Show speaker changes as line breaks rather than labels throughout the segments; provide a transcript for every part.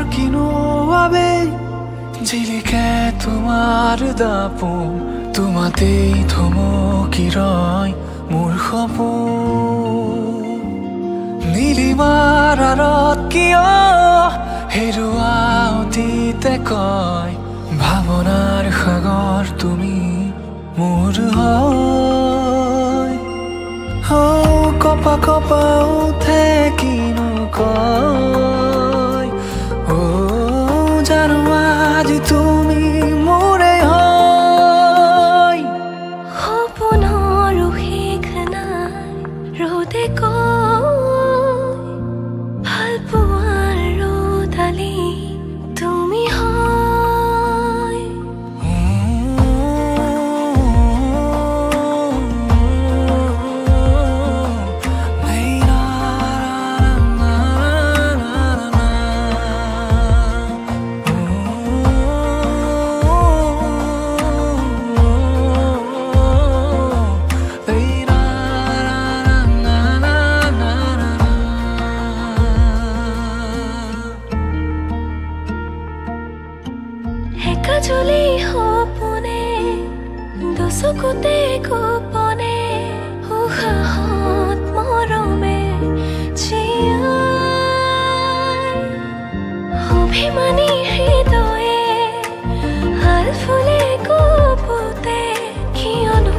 কিনো আবেগ জিলিকে তোমাৰ দাপোন তোমাতেই থমকি ৰয় মোৰ সপোন নীলিমাৰ আঁৰত কিয় হেৰুৱা অতীতে কয় ভাৱনাৰ সাগৰ তুমি মোৰ হয় কপা কপা উঠে কিনো কয় জানো আজি তুমি মোৰে হয়
সপোনৰ শেষ নাই ৰ'দে কয় ভাল পোৱাৰ ৰ'দালি তুমি হয় একাজলি সপোনে দুচকুতে গোপনে উশাহত মৰমে জীয়াই অভিমানী হৃদয়ে হাল ফুলে কপোতে কিয়নো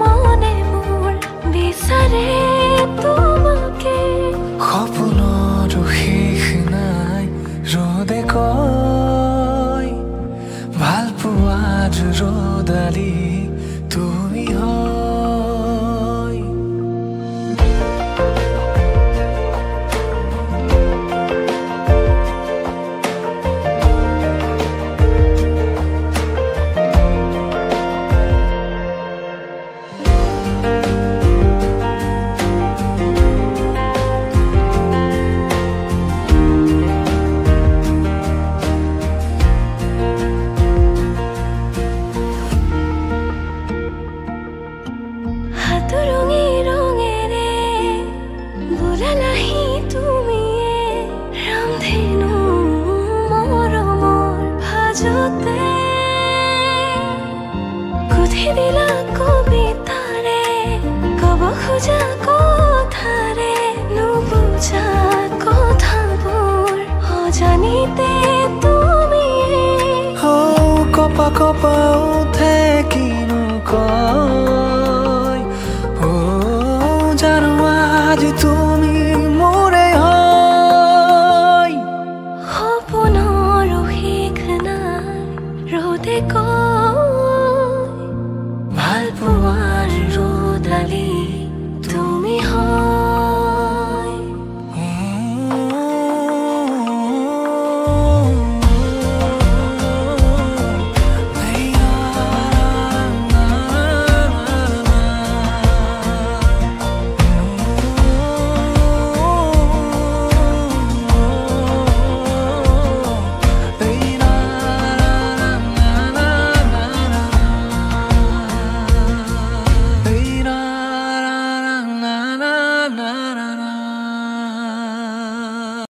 মনে মোৰ বিচাৰে তোমাকে
সপোনৰ শেষ নাই ৰ'দে কয় ভাল পোৱাৰ ৰ'দালি তুমি হয়
হাতৰঙি ৰঙেৰে বোলালাহি তুমিয়ে ৰামধেনু মৰমৰ ভাজতে গুঠি দিলা কবিতাৰে কব খোজা কথাৰে নুবুজা কথাবোৰ অজানিতে তুমিয়ে
কপা কপা উঠে কিনো কয় জানো আজি তুমি